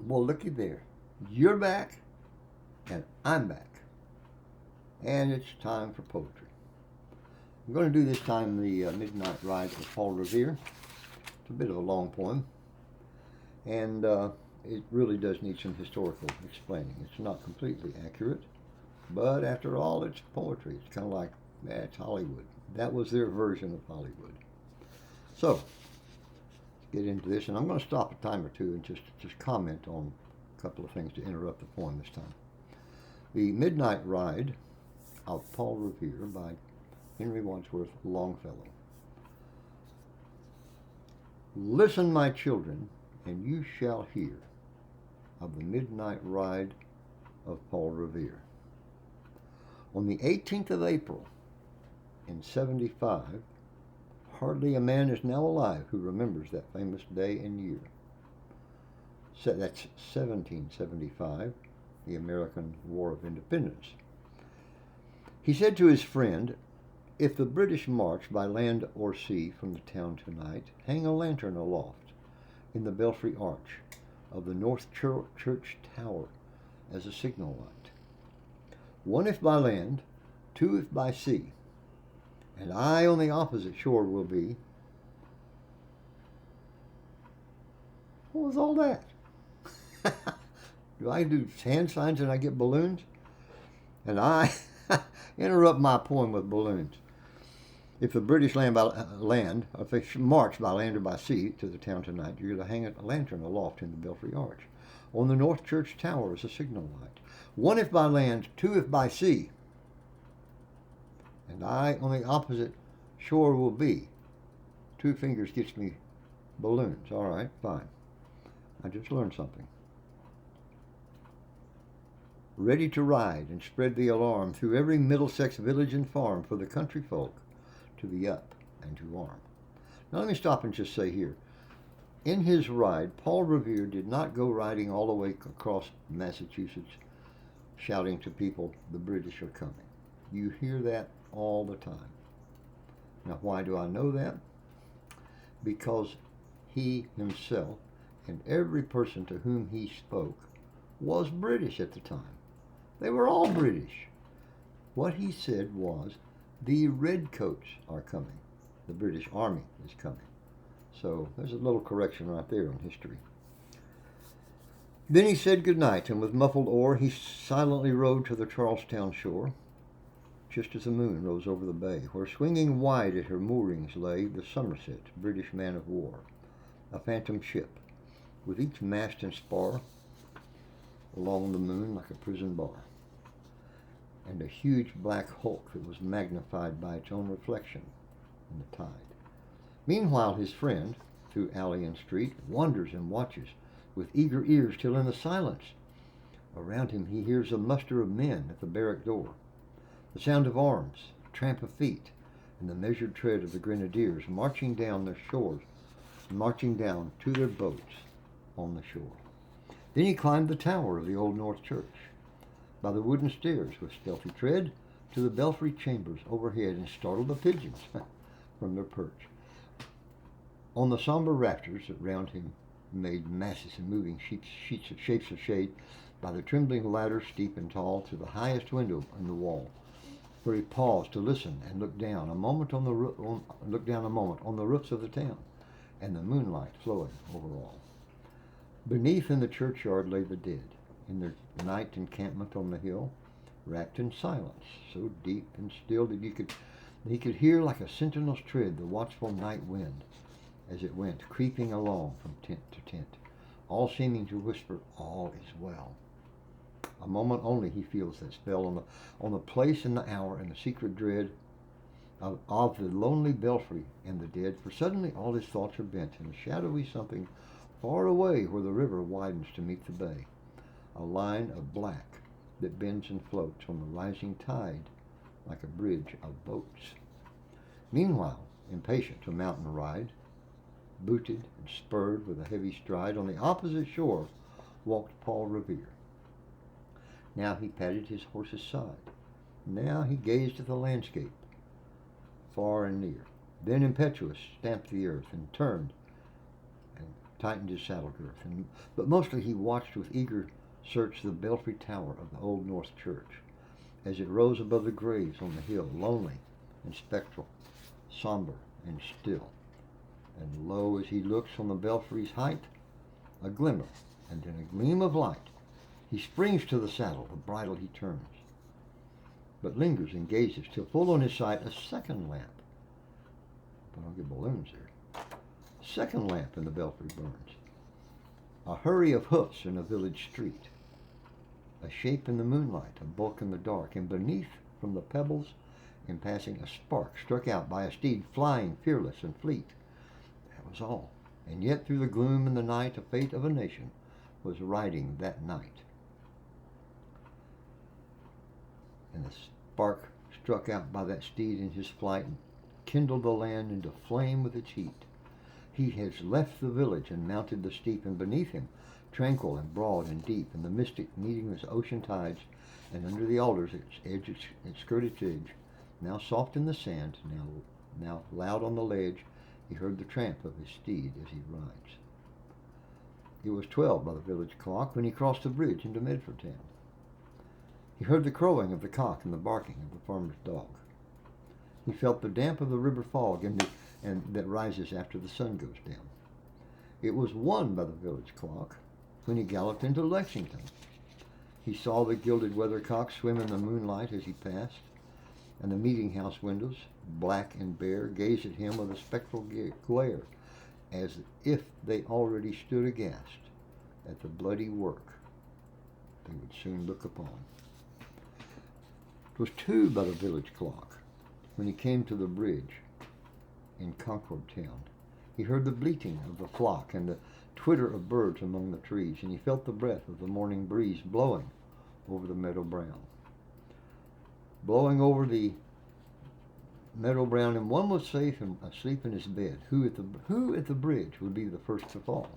Well, looky there. You're back, and I'm back. And it's time for poetry. I'm going to do this time the Midnight Ride of Paul Revere. It's a bit of a long poem, and it really does need some historical explaining. It's not completely accurate, but after all, it's poetry. It's kind of like, it's Hollywood. That was their version of Hollywood. So, let's get into this, and I'm going to stop a time or two and just comment on a couple of things to interrupt the poem this time. The Midnight Ride of Paul Revere by Henry Wadsworth Longfellow. Listen, my children, and you shall hear of the midnight ride of Paul Revere. On the 18th of April in 75, hardly a man is now alive who remembers that famous day and year. So that's 1775, the American War of Independence. He said to his friend, "If the British march by land or sea from the town tonight, hang a lantern aloft in the belfry arch of the North Church Tower as a signal light. One if by land, two if by sea, and I on the opposite shore will be." What was all that? Do I do hand signs and I get balloons? And I interrupt my poem with balloons. If the British if they march by land or by sea to the town tonight, you're going to hang a lantern aloft in the belfry arch on the North Church Tower as a signal light. One if by land, two if by sea, and I on the opposite shore will be. Two fingers gets me balloons. All right, fine. I just learned something. Ready to ride and spread the alarm through every Middlesex village and farm for the country folk to be up and to arm. Now let me stop and just say here, in his ride, Paul Revere did not go riding all the way across Massachusetts shouting to people, "The British are coming." You hear that all the time. Now why do I know that? Because he himself and every person to whom he spoke was British at the time. They were all British. What he said was, the redcoats are coming. The British Army is coming. So there's a little correction right there on history. Then he said good night, and with muffled oar he silently rowed to the Charlestown shore, just as the moon rose over the bay, where swinging wide at her moorings lay the Somerset, British man of war, a phantom ship, with each mast and spar along the moon like a prison bar, and a huge black hulk that was magnified by its own reflection in the tide. Meanwhile his friend, through alley and street, wonders and watches with eager ears till in the silence around him he hears a muster of men at the barrack door, the sound of arms, tramp of feet, and the measured tread of the grenadiers marching down to their boats on the shore. Then he climbed the tower of the old North Church, by the wooden stairs with stealthy tread, to the belfry chambers overhead, and startled the pigeons from their perch. On the somber rafters that round him made masses and moving shapes of shade, by the trembling ladder steep and tall, to the highest window in the wall, where he paused to listen and look down a moment on the roofs of the town, and the moonlight flowing over all. Beneath in the churchyard lay the dead, in their night encampment on the hill, wrapped in silence, so deep and still that he could hear like a sentinel's tread the watchful night wind as it went creeping along from tent to tent, all seeming to whisper, "All is well." A moment only he feels that spell on the place and the hour and the secret dread of the lonely belfry and the dead, for suddenly all his thoughts are bent in a shadowy something far away where the river widens to meet the bay, a line of black that bends and floats on the rising tide like a bridge of boats. Meanwhile, impatient to mountain ride, booted and spurred with a heavy stride, on the opposite shore walked Paul Revere. Now he patted his horse's side. Now he gazed at the landscape, far and near. Then impetuous stamped the earth and turned tightened his saddle girth, but mostly he watched with eager search the belfry tower of the Old North Church as it rose above the graves on the hill, lonely and spectral, somber and still. And lo, as he looks on the belfry's height, a glimmer and then a gleam of light. He springs to the saddle, the bridle he turns, but lingers and gazes till full on his sight a second lamp. But I'll get balloons there. A second lamp in the belfry burns. A hurry of hoofs in a village street. A shape in the moonlight, a bulk in the dark, and beneath, from the pebbles, in passing, a spark struck out by a steed flying fearless and fleet. That was all. And yet through the gloom and the night, a fate of a nation was riding that night. And the spark struck out by that steed in his flight kindled the land into flame with its heat. He has left the village and mounted the steep, and beneath him, tranquil and broad and deep, in the mystic meetingless ocean tides, and under the alders its skirted edge, now soft in the sand, now loud on the ledge, he heard the tramp of his steed as he rides. It was 12 by the village clock when he crossed the bridge into Medford town. He heard the crowing of the cock and the barking of the farmer's dog. He felt the damp of the river fog and that rises after the sun goes down. It was 1 by the village clock when he galloped into Lexington. He saw the gilded weathercock swim in the moonlight as he passed, and the meeting house windows, black and bare, gazed at him with a spectral glare, as if they already stood aghast at the bloody work they would soon look upon. It was 2 by the village clock when he came to the bridge in Concord town. He heard the bleating of the flock and the twitter of birds among the trees, and he felt the breath of the morning breeze blowing over the meadow brown. Blowing over the meadow brown, and one was safe and asleep in his bed. Who at the bridge would be the first to fall?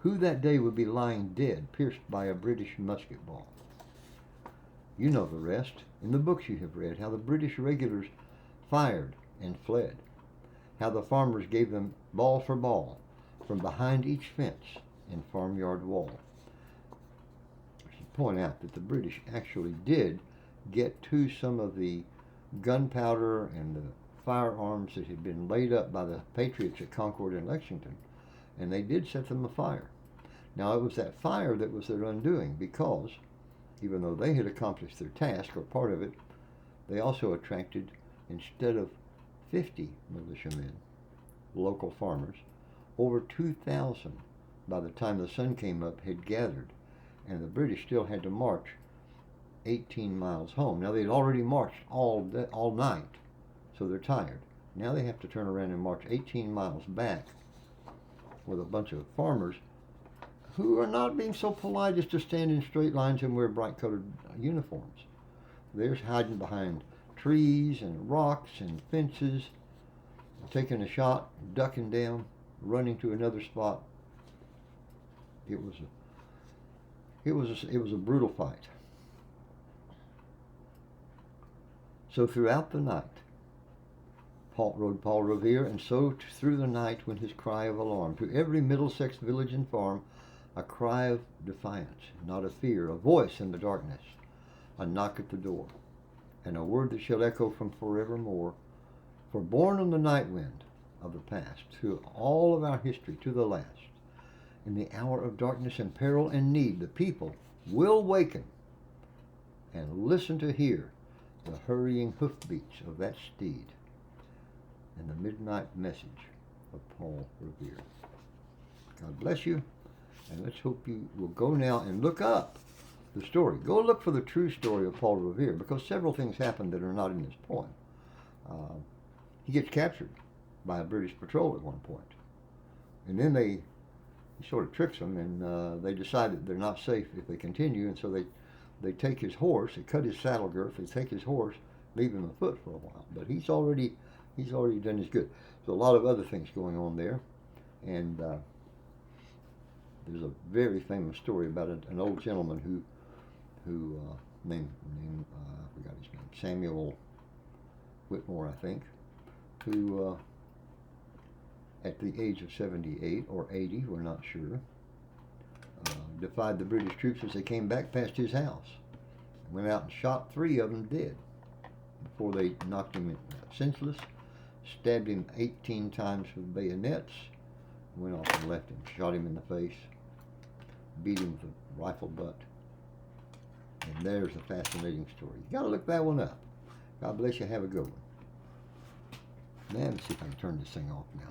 Who that day would be lying dead, pierced by a British musket ball? You know the rest. In the books you have read, how the British regulars fired and fled, how the farmers gave them ball for ball from behind each fence and farmyard wall. I should point out that the British actually did get to some of the gunpowder and the firearms that had been laid up by the Patriots at Concord and Lexington, and they did set them afire. Now, it was that fire that was their undoing, because even though they had accomplished their task, or part of it, they also attracted, instead of 50 militiamen, local farmers, over 2,000 by the time the sun came up had gathered, and the British still had to march 18 miles home. Now, they'd already marched all night, so they're tired. Now they have to turn around and march 18 miles back with a bunch of farmers who are not being so polite as to stand in straight lines and wear bright-colored uniforms. They're hiding behind trees and rocks and fences, taking a shot, ducking down, running to another spot. It was a brutal fight. So throughout the night, rode Paul Revere, and so through the night went his cry of alarm. To every Middlesex village and farm, a cry of defiance, not of fear, a voice in the darkness, a knock at the door, and a word that shall echo from forevermore. For born on the night wind of the past, through all of our history to the last, in the hour of darkness and peril and need, the people will waken and listen to hear the hurrying hoofbeats of that steed and the midnight message of Paul Revere. God bless you, and let's hope you will go now and look up the story. Go look for the true story of Paul Revere, because several things happen that are not in this poem. He gets captured by a British patrol at one point, and then he sort of tricks them, and they decide that they're not safe if they continue, and so they take his horse, they cut his saddle girth, they take his horse, leave him afoot for a while. But he's already done his good. So a lot of other things going on there, and there's a very famous story about an old gentleman who named I forgot his name, Samuel Whitmore, I think, who at the age of 78 or 80, we're not sure, defied the British troops as they came back past his house. Went out and shot 3 of them dead before they knocked him senseless, stabbed him 18 times with bayonets, went off and left him, shot him in the face, beat him with a rifle butt. And there's a fascinating story. You gotta look that one up. God bless you. Have a good one. Man, let's see if I can turn this thing off now.